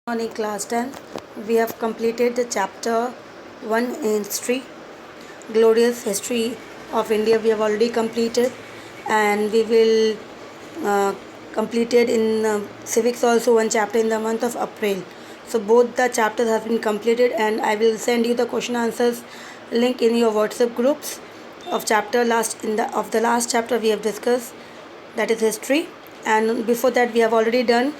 Morning class 10. We have completed the chapter 1 in history, glorious history of India. We have already completed, and we will complete it in civics also, one chapter in the month of April. So both the chapters have been completed, and I will send you the question answers link in your WhatsApp groups of the last chapter we have discussed, that is history. And before that we have already done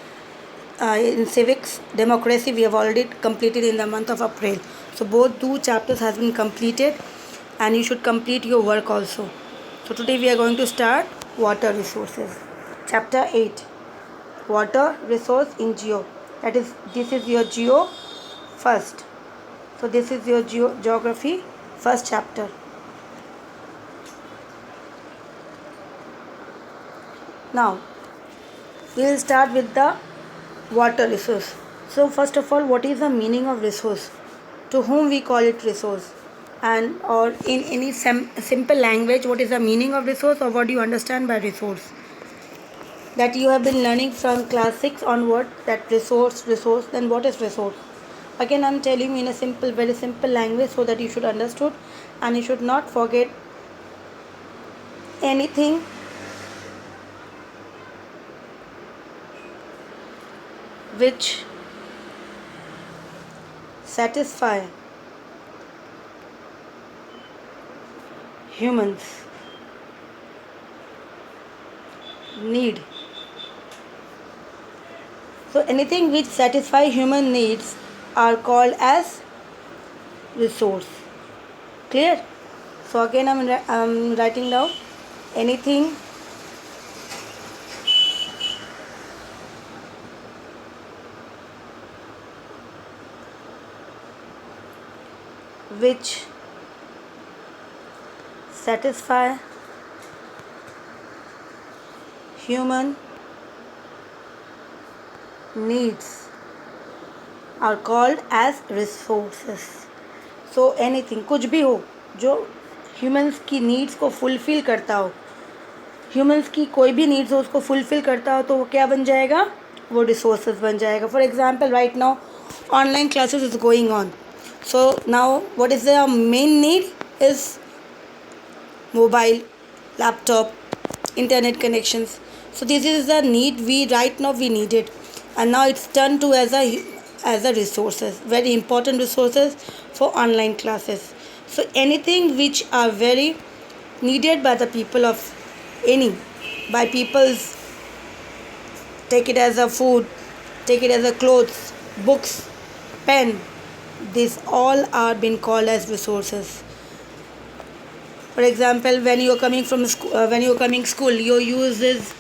in civics democracy, we have already completed in the month of April. So both two chapters has been completed, and you should complete your work also. So today we are going to start water resources, chapter 8, water resource in geo. That is, this is your geo first. So this is your geography first chapter. Now we will start with the water resource. So first of all, what is the meaning of resource? To whom we call it resource? And or in any simple language, what is the meaning of resource, or what do you understand by resource? That you have been learning from class 6 onward, that resource, then what is resource? Again, I am telling you in a simple, very simple language so that you should understood, and you should not forget anything which satisfy humans need. So anything which satisfy human needs are called as resource. Clear? So again I'm writing down anything which satisfy human needs are called as resources. So anything, कुछ भी हो जो humans की needs को fulfil करता हो, humans की कोई भी नीड्स हो उसको फुलफ़िल करता हो, तो वो क्या बन जाएगा? वो रिसोर्सेज बन जाएगा. For example, right now online classes is going on. So now what is the main need is mobile, laptop, internet connections. So this is the need we right now we need it, and now it's turned to as a resources, very important resources for online classes. So anything which are very needed by the people of any by people's, take it as a food, take it as a clothes, books, pen, these all are been called as resources. For example, when you are coming from school, you use these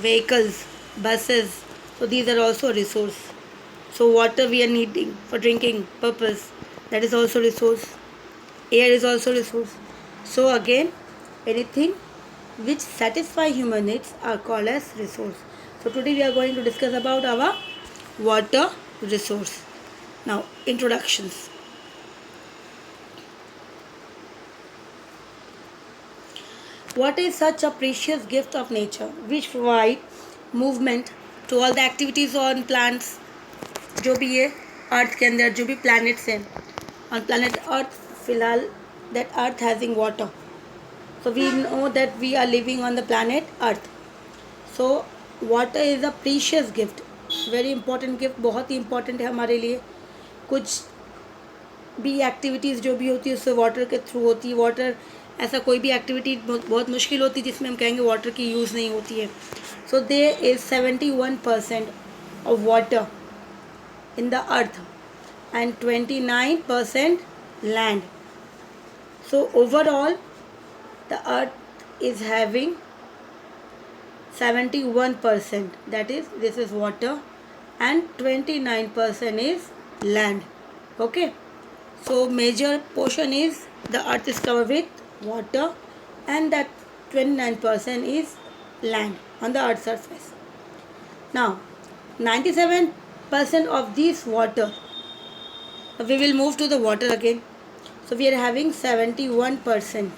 vehicles, buses. So these are also a resource. So water we are needing for drinking purpose, that is also resource. Air is also resource. So again, anything which satisfy human needs are called as resource. So today we are going to discuss about our water resource. Now, introductions. Water is such a precious gift of nature which provide movement to all the activities on plants. जो भी है अर्थ के अंदर जो भी planets हैं, on planet Earth फिलहाल that Earth having water. So we know that we are living on the planet Earth. So water is a precious gift, very important gift, बहुत ही important है हमारे लिए. कुछ भी एक्टिविटीज़ जो भी होती है उससे वाटर के थ्रू होती है. वाटर ऐसा कोई भी एक्टिविटी बहुत मुश्किल होती है जिसमें हम कहेंगे वाटर की यूज़ नहीं होती है. So there is 71% of water in the earth and 29% land. So overall the earth is having 71%, that is, this is water, and 29% is land. Okay, so major portion is the earth is covered with water, and that 29% is land on the earth's surface. Now 97% of this water, we will move to the water again. So we are having 71%.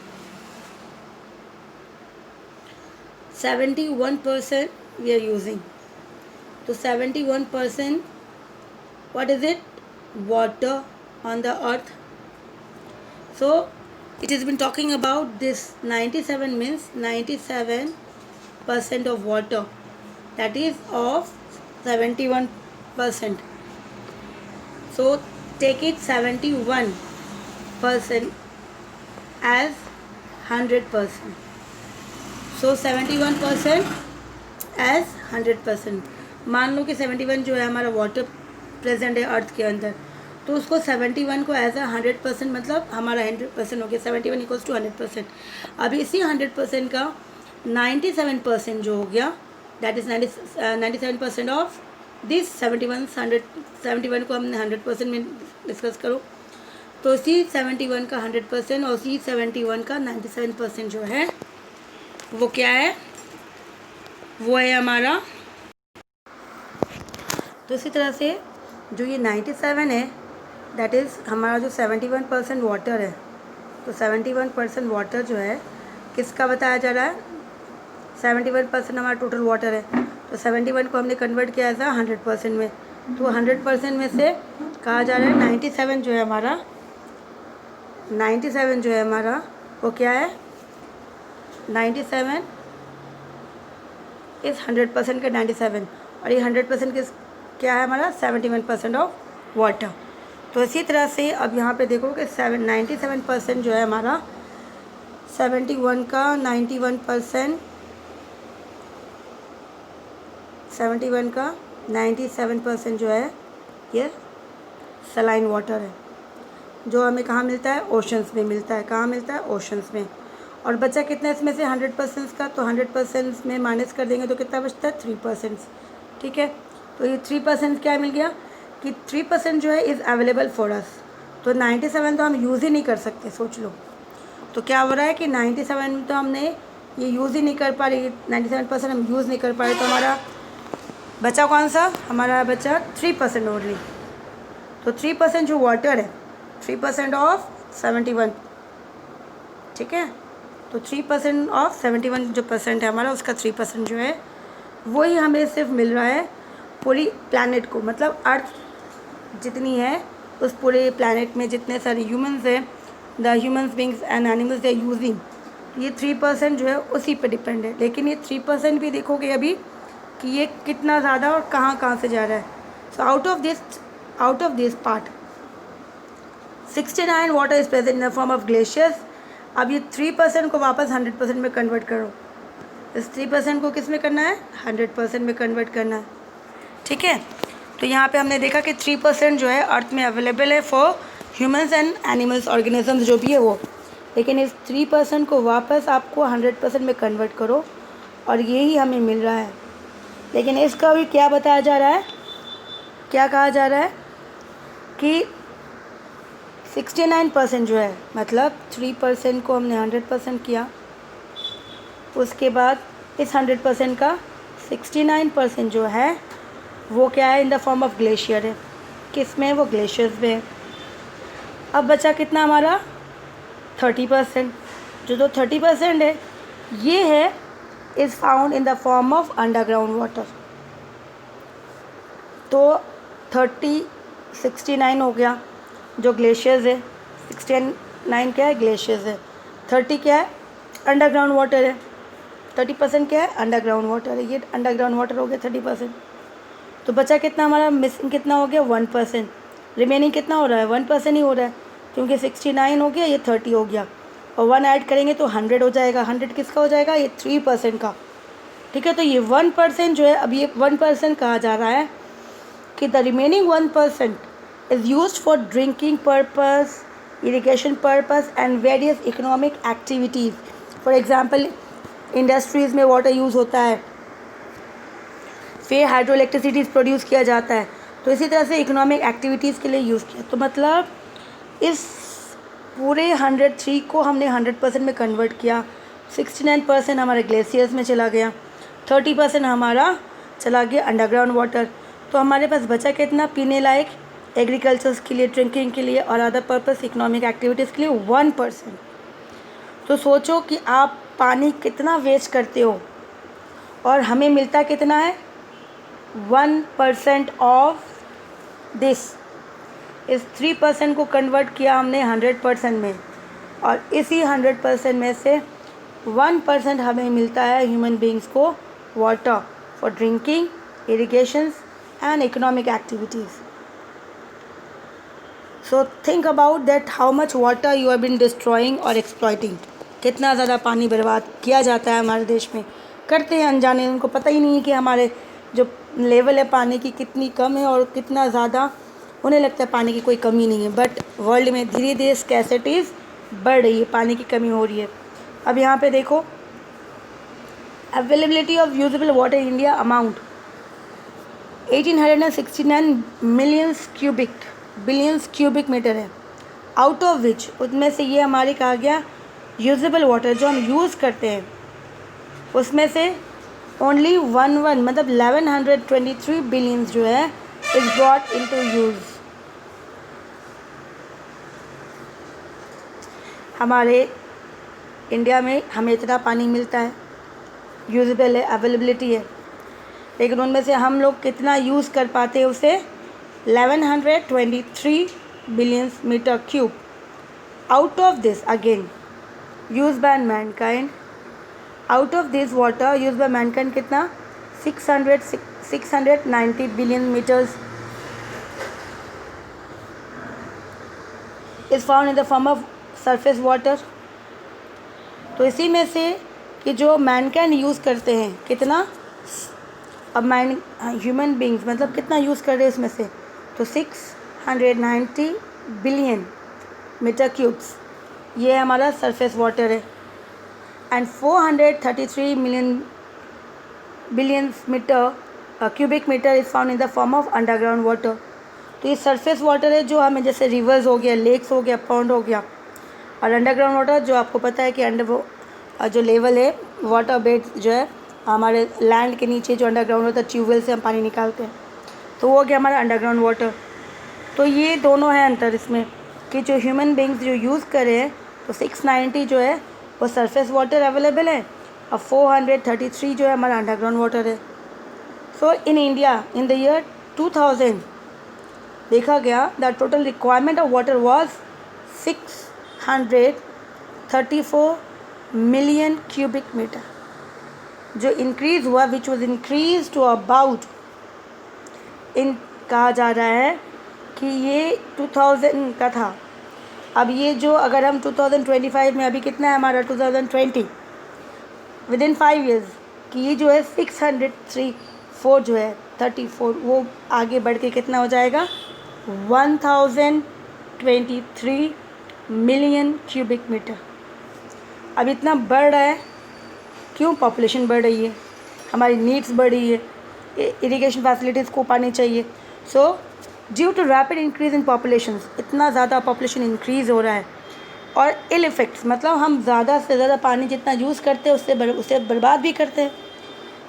71% we are using. So 71% What is it? Water on the earth. So it has been talking about this 97 means 97% of water, that is of 71%. So take it 71% as 100%. So 71% as 100%. मान लो कि 71 जो है हमारा water present है अर्थ के अंदर, तो उसको 71 को एज 100% मतलब हमारा 100% हो गया. 71 इक्वल्स टू 100%. अब इसी 100% का 97% जो हो गया, दैट इज़ 97% ऑफ दिस 71 को हमने 100% में डिस्कस करो, तो इसी 71 का 100% और इसी 71 का 97% जो है वो क्या है, वो है हमारा. तो इसी तरह से जो ये 97 है, दैट इज़ हमारा जो 71% वाटर है, तो 71% वाटर जो है किसका बताया जा रहा है. 71% हमारा टोटल वाटर है, तो 71 को हमने कन्वर्ट किया था 100% में, तो 100% में से कहा जा रहा है 97 जो है हमारा, 97 जो है हमारा वो क्या है, 97 इस 100% का 97, और ये 100% किस क्या है हमारा 71% ऑफ वाटर. तो इसी तरह से अब यहाँ पे देखो कि 97% जो है हमारा 71 का 91%, 71 का 97% जो है ये सलाइन वाटर है, जो हमें कहाँ मिलता है, ओशंस में मिलता है. कहाँ मिलता है, ओशंस में. और बचा कितना इसमें से 100% का, तो 100% में माइनस कर देंगे तो कितना बचता है 3%. ठीक है, तो ये 3% क्या मिल गया कि 3% जो है इज़ अवेलेबल फॉर अस. तो 97 तो हम यूज़ ही नहीं कर सकते, सोच लो. तो क्या हो रहा है कि 97 तो हमने ये यूज़ ही नहीं कर पा रहे, 97% हम यूज़ नहीं कर पा रहे, तो हमारा बचा कौन सा, हमारा बचा 3% ओनली. तो 3% जो वाटर है, 3% ऑफ 71. ठीक है, तो 3% ऑफ 71 जो परसेंट है हमारा, उसका 3% जो है वही हमें सिर्फ मिल रहा है पूरी प्लैनेट को. मतलब अर्थ जितनी है उस पूरे प्लैनेट में जितने सारे ह्यूमंस हैं, the humans beings and animals they using, ये 3% जो है उसी पे डिपेंड है. लेकिन ये 3% भी देखोगे अभी कि ये कितना ज़्यादा और कहाँ कहाँ से जा रहा है. So out of this part 69 water is present in the form of glaciers. अब ये 3% को वापस 100% में कन्वर्ट करो. इस 3% को किस में करना है, 100% में कन्वर्ट करना है. ठीक है, तो यहाँ पे हमने देखा कि 3% जो है अर्थ में अवेलेबल है for humans and animals, organisms जो भी है वो. लेकिन इस 3% को वापस आपको 100% में कन्वर्ट करो और यही हमें मिल रहा है. लेकिन इसका भी क्या बताया जा रहा है, क्या कहा जा रहा है कि 69% जो है, मतलब 3% को हमने 100% किया, उसके बाद इस 100% का 69% जो है वो क्या है, इन द फॉर्म ऑफ ग्लेशियर है. किस में, वो ग्लेशियर्स में है. अब बचा कितना हमारा 30%. जो 30% है ये है is found in the form of underground water. तो 69 हो गया जो ग्लेशियर्स है, 69 क्या है, ग्लेशियर्स है. 30 क्या है, अंडरग्राउंड वाटर है. 30% क्या है, अंडरग्राउंड वाटर है. ये अंडरग्राउंड वाटर हो गया 30%. तो बचा कितना हमारा, मिसिंग कितना हो गया, 1%. रिमेनिंग कितना हो रहा है, 1% ही हो रहा है, क्योंकि 69 हो गया, ये 30 हो गया, और 1 ऐड करेंगे तो 100 हो जाएगा. 100 किसका हो जाएगा, ये 3% का. ठीक है, तो ये 1% जो है, अब ये 1% कहा जा रहा है कि the remaining 1% is used for drinking purpose, irrigation purpose and various economic activities. For example, industries में वाटर यूज़ होता है, फिर हाइड्रो इलेक्ट्रिसिटीज़ प्रोड्यूस किया जाता है, तो इसी तरह से इकोनॉमिक एक्टिविटीज़ के लिए यूज़ किया. तो मतलब इस पूरे 103 को हमने 100% में कन्वर्ट किया. 69% हमारे ग्लेशियर्स में चला गया, 30% हमारा चला गया अंडरग्राउंड वाटर. तो हमारे पास बचा कितना, पीने लायक, एग्रीकल्चर्स के लिए, ड्रिंकिंग के लिए और अदर पर्पस इकोनॉमिक एक्टिविटीज़ के लिए 1%. तो सोचो कि आप पानी कितना वेस्ट करते हो और हमें मिलता कितना है, 1% ऑफ दिस, इस 3% को कन्वर्ट किया हमने 100% में, और इसी 100% में से 1% हमें मिलता है ह्यूमन बींग्स को water for drinking, irrigations and economic activities. So think about that how much water you have been destroying और एक्सप्लॉइटिंग. कितना ज़्यादा पानी बर्बाद किया जाता है हमारे देश में, करते हैं अनजाने, उनको पता ही नहीं है कि हमारे जो लेवल है पानी की कितनी कम है और कितना ज़्यादा उन्हें लगता है पानी की कोई कमी नहीं है. बट वर्ल्ड में धीरे धीरे स्कैसिटीज़ बढ़ रही है, पानी की कमी हो रही है. अब यहाँ पे देखो, availability of usable water in India amount 1869 billions cubic metre है. आउट ऑफ विच, उसमें से ये हमारे कहा गया यूजेबल वाटर जो हम यूज़ करते हैं, उसमें से ओनली मतलब 1123 बिलियंस जो है इज ब्रॉट इनटू यूज़. हमारे इंडिया में हमें इतना पानी मिलता है, यूजेबल है, अवेलेबिलिटी है, लेकिन उनमें से हम लोग कितना यूज़ कर पाते हैं उसे 1123 billions metre cube. Out of this again use by mankind, out of this water use by mankind कितना 690 billion metres is found in the form of surface water. तो इसी में से कि जो मैनकाइंड यूज़ करते हैं कितना, अब ह्यूमन बींग्स मतलब कितना यूज़ कर रहे हैं इसमें से, तो 690 बिलियन मीटर क्यूब्स ये हमारा सरफेस वाटर है. And 433 billion metre cubic metre is found in the form of underground water. तो ये सरफेस वाटर है जो हमें जैसे रिवर्स हो गया, लेक्स हो गया, पॉन्ड हो गया, और अंडरग्राउंड वाटर जो आपको पता है कि जो लेवल है वाटर बेड जो है हमारे लैंड के नीचे जो अंडरग्राउंड होता है, ट्यूबवेल से हम पानी निकालते हैं, तो वो हो गया हमारा अंडरग्राउंड वाटर. तो ये दोनों है अंतर इसमें कि जो ह्यूमन बींग्स जो यूज़ करे हैं तो 690 जो है वो सरफेस वाटर अवेलेबल है और 433 जो है हमारा अंडरग्राउंड वाटर है. So in India in the year 2000 देखा गया that total requirement of water was 634 million cubic metre, जो इंक्रीज़ हुआ which was increase to about इन कहा जा रहा है कि ये 2000 का था. अब ये जो अगर हम 2025 में अभी कितना है हमारा 2020 विद इन 5 ईयर्स कि ये जो है 634 जो है 34 वो आगे बढ़ के कितना हो जाएगा 1023 मिलियन क्यूबिक मीटर. अब इतना बढ़ रहा है क्यों, पॉपुलेशन बढ़ रही है, हमारी नीड्स बढ़ रही है, इरिगेशन फैसिलिटीज़ को पानी चाहिए. So due to rapid increase in population, इतना ज़्यादा पॉपुलेशन इंक्रीज़ हो रहा है और इल इफ़ेक्ट्स मतलब हम ज़्यादा से ज़्यादा पानी जितना यूज़ करते हैं उसे बर्बाद भी करते हैं.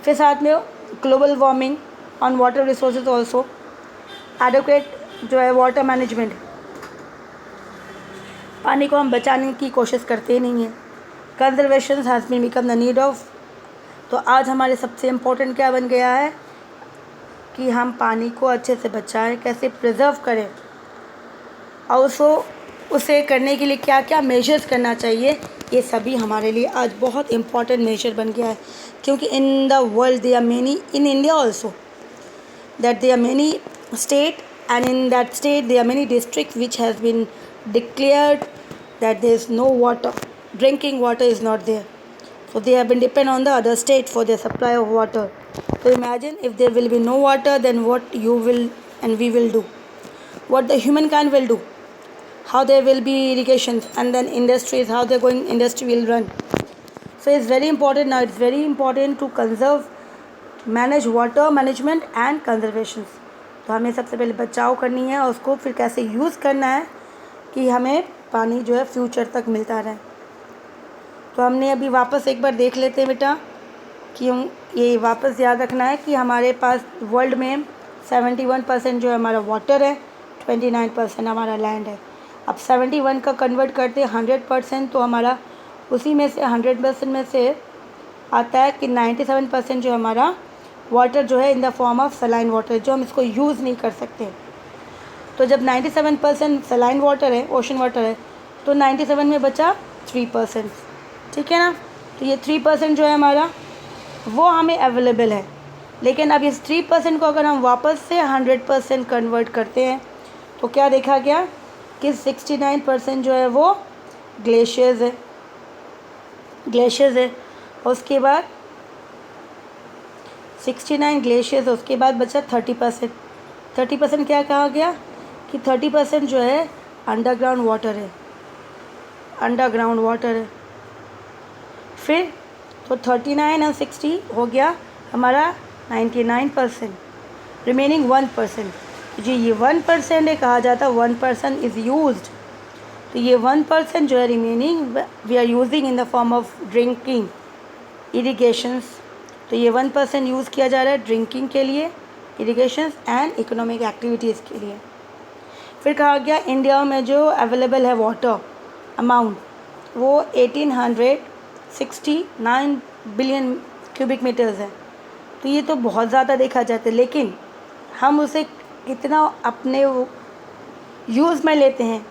फिर साथ में global warming on water resources also, educate जो है वाटर मैनेजमेंट, पानी को हम बचाने की कोशिश करते ही नहीं हैं. Conservation has been become the need of. तो आज हमारे सबसे इम्पोर्टेंट क्या बन गया है कि हम पानी को अच्छे से बचाएं, कैसे प्रिजर्व करें, और उसे करने के लिए क्या क्या मेजर्स करना चाहिए, ये सभी हमारे लिए आज बहुत इम्पॉर्टेंट मेजर बन गया है. क्योंकि in the world they are many, in India also that they are many state and in that state there are many districts which has been declared that there is no water, drinking water is not there, so they have been depend on the other state for their supply of water. So imagine if there will be no water, then what you will and we will do, what the humankind will do, how there will be irrigations, and then industries, how they're going, industry will run. So it's very important now, it's very important to conserve, manage water management and conservation. तो हमें सबसे पहले बचाव करनी है और उसको फिर कैसे यूज़ करना है कि हमें पानी जो है फ्यूचर तक मिलता रहे. तो हमने अभी वापस एक बार देख लेते हैं बेटा कि हम ये वापस याद रखना है कि हमारे पास वर्ल्ड में 71% जो है हमारा वाटर है, 29% हमारा लैंड है. अब 71 का कन्वर्ट करते हैं 100%, तो हमारा उसी में से 100% में से आता है कि 97% जो हमारा वाटर जो है इन the form of saline water, जो हम इसको यूज़ नहीं कर सकते. तो जब 97% सलाइन वाटर है, ओशन वाटर है, तो 97 में बचा 3%, ठीक है ना। तो ये 3% जो है हमारा वो हमें अवेलेबल है। लेकिन अब इस 3% को अगर हम वापस से 100% कन्वर्ट करते हैं तो क्या देखा गया कि 69% जो है वो ग्लेशियर्स है। उसके बाद 69 ग्लेशियर्स, उसके बाद बचा 30%। 30% क्या कहा गया कि 30% जो है अंडरग्राउंड वाटर है। फिर तो 39 और 60 हो गया हमारा 99%, रिमेनिंग 1%। जी ये 1% है, कहा जाता है 1% इज़ यूज्ड। तो ये 1% जो है remaining we are using in the form of drinking, irrigations. तो ये 1% यूज़ किया जा रहा है ड्रिंकिंग के लिए, इरिगेशंस एंड इकोनॉमिक एक्टिविटीज़ के लिए। फिर कहा गया इंडिया में जो अवेलेबल है वाटर अमाउंट वो 1869 बिलियन क्यूबिक मीटर्स है। तो ये तो बहुत ज़्यादा देखा जाता है, लेकिन हम उसे कितना अपने यूज़ में लेते हैं।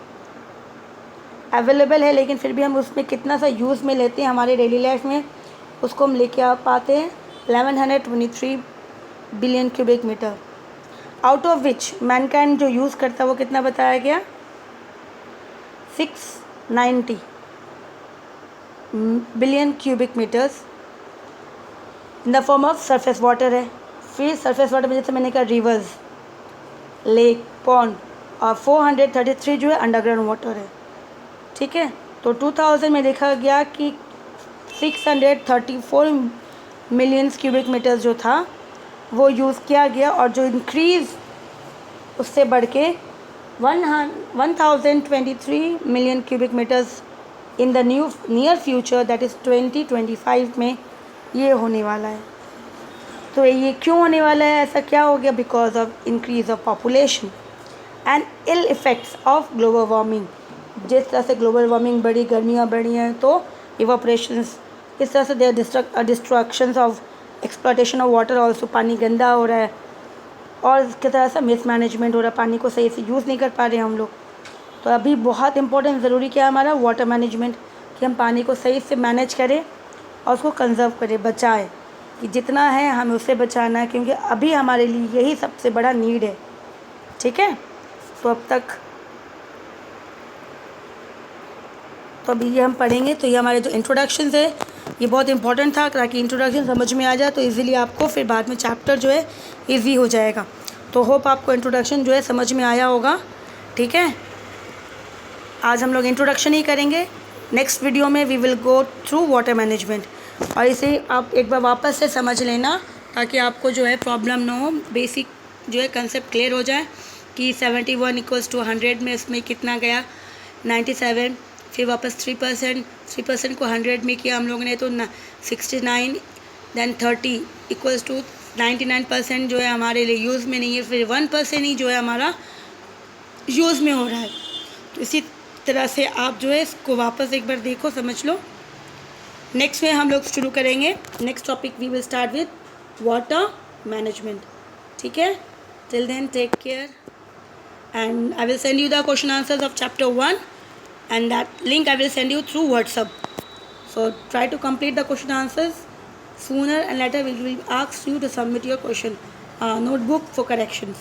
अवेलेबल है लेकिन फिर भी हम उसमें कितना सा यूज़ में लेते हैं हमारे डेली लाइफ में, उसको हम लेके आ पाते हैं 1123 billion cubic metre, out of which mankind जो यूज़ करता है वो कितना बताया गया 690 billion cubic metres in the form of surface water है। फिर सरफेस वाटर में जैसे मैंने कहा रिवर्स, लेक, पॉन्ड, और 433 जो है अंडरग्राउंड वाटर है, ठीक है। तो 2000 में देखा गया कि 634 मिलियन क्यूबिक मीटर्स जो था वो यूज़ किया गया, और जो इंक्रीज़ उससे बढ़ के 1023 million cubic metres in the near future that is 2025 में ये होने वाला है। तो ये क्यों होने वाला है, ऐसा क्या हो गया, because of increase of population and ill effects of global warming. जिस तरह से ग्लोबल वार्मिंग बढ़ी, गर्मियाँ बढ़ी हैं, तो इवापोरेशंस, इस तरह से there destructions of exploitation of water also, पानी गंदा हो रहा है, और इसकी तरह से मिसमैनेजमेंट हो रहा है, पानी को सही से यूज़ नहीं कर पा रहे हैं हम लोग। तो अभी बहुत इंपॉर्टेंट ज़रूरी क्या है हमारा वाटर मैनेजमेंट, कि हम पानी को सही से मैनेज करें और उसको कंजर्व करें, बचाएं, कि जितना है हमें उससे बचाना है, क्योंकि अभी हमारे लिए यही सबसे बड़ा नीड है, ठीक है। तो अब तक तो अभी ये हम पढ़ेंगे। तो ये हमारे जो इंट्रोडक्शन है ये बहुत इंपॉर्टेंट था, ताकि इंट्रोडक्शन समझ में आ जाए तो इजीली आपको फिर बाद में चैप्टर जो है इजी हो जाएगा। तो होप आपको इंट्रोडक्शन जो है समझ में आया होगा, ठीक है। आज हम लोग इंट्रोडक्शन ही करेंगे, नेक्स्ट वीडियो में we will go through water management, और इसे आप एक बार वापस से समझ लेना ताकि आपको जो है प्रॉब्लम ना हो, बेसिक जो है कंसेप्ट क्लियर हो जाए कि 71 इक्वल्स टू 100 में इसमें कितना गया 97, फिर वापस 3% को 100 में किया हम लोगों ने तो 69, देन 30 इक्वल्स टू 99% जो है हमारे लिए यूज़ में नहीं है, फिर 1% ही जो है हमारा यूज़ में हो रहा है। तो इसी तरह से आप जो है इसको वापस एक बार देखो, समझ लो। नेक्स्ट में हम लोग शुरू करेंगे, next topic we will start with water management, ठीक है। Till then take care, and I will send you the question answers of chapter 1, and that link I will send you through WhatsApp. So try to complete the question answers sooner, and later we will ask you to submit your question notebook for corrections.